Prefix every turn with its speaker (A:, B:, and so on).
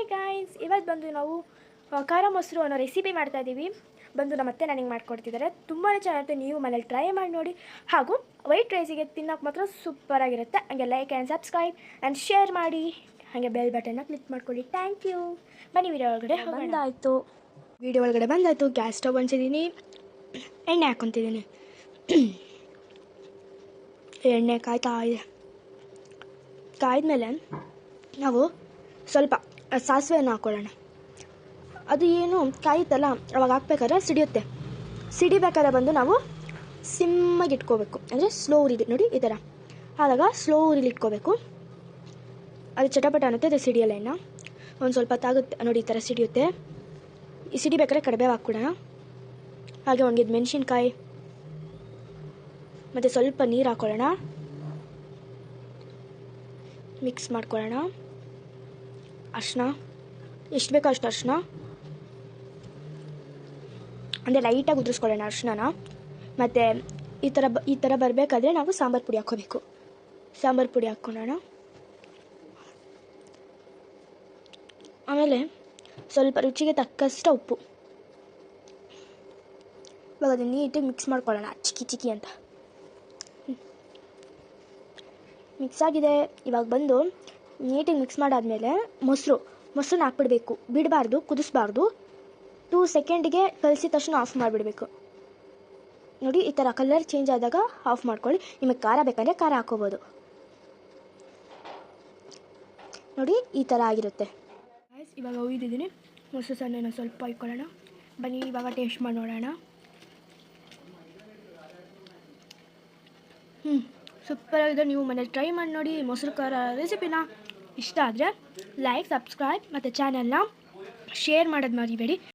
A: Hi guys, ಇವತ್ತು ಬಂದು ನಾವು ಖಾರ ಮೊಸರು ಅನ್ನೋ ರೆಸಿಪಿ ಮಾಡ್ತಾ ಇದ್ದೀವಿ. ಬಂದು ನಮ್ಮ ಅತ್ತೆ ನನಗೆ ಮಾಡ್ಕೊಡ್ತಿದ್ದಾರೆ. ತುಂಬಾ ಚೆನ್ನಾಗಿರುತ್ತೆ, ನೀವು ಮನೇಲಿ ಟ್ರೈ ಮಾಡಿ ನೋಡಿ. ಹಾಗೂ ವೈಟ್ ರೈಸಿಗೆ ತಿನ್ನೋಕೆ ಮಾತ್ರ ಸೂಪರಾಗಿರುತ್ತೆ. ಹಾಗೆ like and subscribe and share ಮಾಡಿ, ಹಾಗೆ ಬೆಲ್ ಬಟನ್ನ ಕ್ಲಿಕ್ ಮಾಡ್ಕೊಳ್ಳಿ. Thank you. ಬನ್ನಿ ವಿಡಿಯೋ ಒಳಗಡೆ ಬಂದಾಯಿತು. ವಿಡಿಯೋ ಒಳಗಡೆ ಬಂದಾಯಿತು. ಗ್ಯಾಸ್ ಸ್ಟವ್ ಹಂಚಿದ್ದೀನಿ, ಎಣ್ಣೆ ಹಾಕ್ಕೊತಿದ್ದೀನಿ. ಎಣ್ಣೆ ಕಾಯ್ತಾ ಇದೆ. ಕಾಯ್ದಮೇಲೆ ನಾವು ಸ್ವಲ್ಪ ಸಾಸಿವೆಯನ್ನು ಹಾಕ್ಕೊಳ್ಳೋಣ. ಅದು ಏನು ಕಾಯುತ್ತಲ್ಲ, ಅವಾಗ ಹಾಕ್ಬೇಕಾದ್ರೆ ಸಿಡಿಯುತ್ತೆ. ಸಿಡಿಬೇಕಾದ್ರೆ ಬಂದು ನಾವು ಸಿಮ್ಮಾಗಿ ಇಟ್ಕೋಬೇಕು, ಅಂದರೆ ಸ್ಲೋ ಉರಿಲಿ ನೋಡಿ ಈ ಥರ. ಆವಾಗ ಸ್ಲೋ ಉರಿಲಿ ಇಟ್ಕೋಬೇಕು. ಅದು ಚಟಪಟ ಅನ್ನುತ್ತೆ, ಅದು ಸಿಡಿಯಲ್ಲ. ಇನ್ನು ಒಂದು ಸ್ವಲ್ಪ ತಾಗುತ್ತೆ ನೋಡಿ, ಈ ಥರ ಸಿಡಿಯುತ್ತೆ. ಈ ಸಿಡಿಬೇಕಾದ್ರೆ ಕಡಿಬೇವು ಹಾಕ್ಕೊಡೋಣ. ಹಾಗೆ ಒಣಗಿದ ಮೆಣಸಿನ್ಕಾಯಿ ಮತ್ತು ಸ್ವಲ್ಪ ನೀರು ಹಾಕ್ಕೊಳ್ಳೋಣ. ಮಿಕ್ಸ್ ಮಾಡ್ಕೊಳ್ಳೋಣ. ಅರಿಶಿನ ಎಷ್ಟು ಬೇಕೋ ಅಷ್ಟು ಅರಿಶಿನ, ಅಂದರೆ ಲೈಟಾಗಿ ಉದುರಿಸ್ಕೊಳ್ಳೋಣ ಅರಿಶಿನ. ಮತ್ತು ಈ ಥರ ಬರಬೇಕಾದ್ರೆ ನಾವು ಸಾಂಬಾರು ಪುಡಿ ಹಾಕ್ಕೋಬೇಕು. ಸಾಂಬಾರು ಪುಡಿ ಹಾಕ್ಕೊಳ್ಳೋಣ. ಆಮೇಲೆ ಸ್ವಲ್ಪ ರುಚಿಗೆ ತಕ್ಕಷ್ಟು ಉಪ್ಪು. ಇವಾಗ ಅದನ್ನು ನೀಟಾಗಿ ಮಿಕ್ಸ್ ಮಾಡ್ಕೊಳ್ಳೋಣ, ಚಿಕ್ಕಿ ಅಂತ. ಮಿಕ್ಸ್ ಆಗಿದೆ. ಇವಾಗ ಬಂದು ನೀಟಾಗಿ ಮಿಕ್ಸ್ ಮಾಡಾದಮೇಲೆ ಮೊಸರನ್ನ ಹಾಕ್ಬಿಡ್ಬೇಕು. ಬಿಡಬಾರ್ದು, ಕುದಿಸ್ಬಾರ್ದು. 2 ಸೆಕೆಂಡಿಗೆ ಕಲಸಿದ ತಕ್ಷಣ ಆಫ್ ಮಾಡಿಬಿಡ್ಬೇಕು. ನೋಡಿ ಈ ಥರ ಕಲರ್ ಚೇಂಜ್ ಆದಾಗ ಆಫ್ ಮಾಡ್ಕೊಳ್ಳಿ. ನಿಮಗೆ ಖಾರ ಬೇಕಂದರೆ ಖಾರ ಹಾಕೋಬೋದು. ನೋಡಿ ಈ ಥರ ಆಗಿರುತ್ತೆ. ಇವಾಗ ಒಯ್ದಿದ್ದೀನಿ. ಮೊಸರು ಸಣ್ಣನ ಸ್ವಲ್ಪ ಇಟ್ಕೊಳ್ಳೋಣ. ಬನ್ನಿ ಇವಾಗ ಟೇಸ್ಟ್ ಮಾಡಿ ನೋಡೋಣ. ಸೂಪರಾಗಿದೆ. ನೀವು ಮನೇಲಿ ಟ್ರೈ ಮಾಡಿ ನೋಡಿ ಮೊಸರು ಖಾರ ರೆಸಿಪಿನ. ಇಷ್ಟ ಆದರೆ ಲೈಕ್, ಸಬ್ಸ್ಕ್ರೈಬ್ ಮತ್ತು ಚಾನಲ್ನ ಶೇರ್ ಮಾಡೋದು ಮರಿಬೇಡಿ.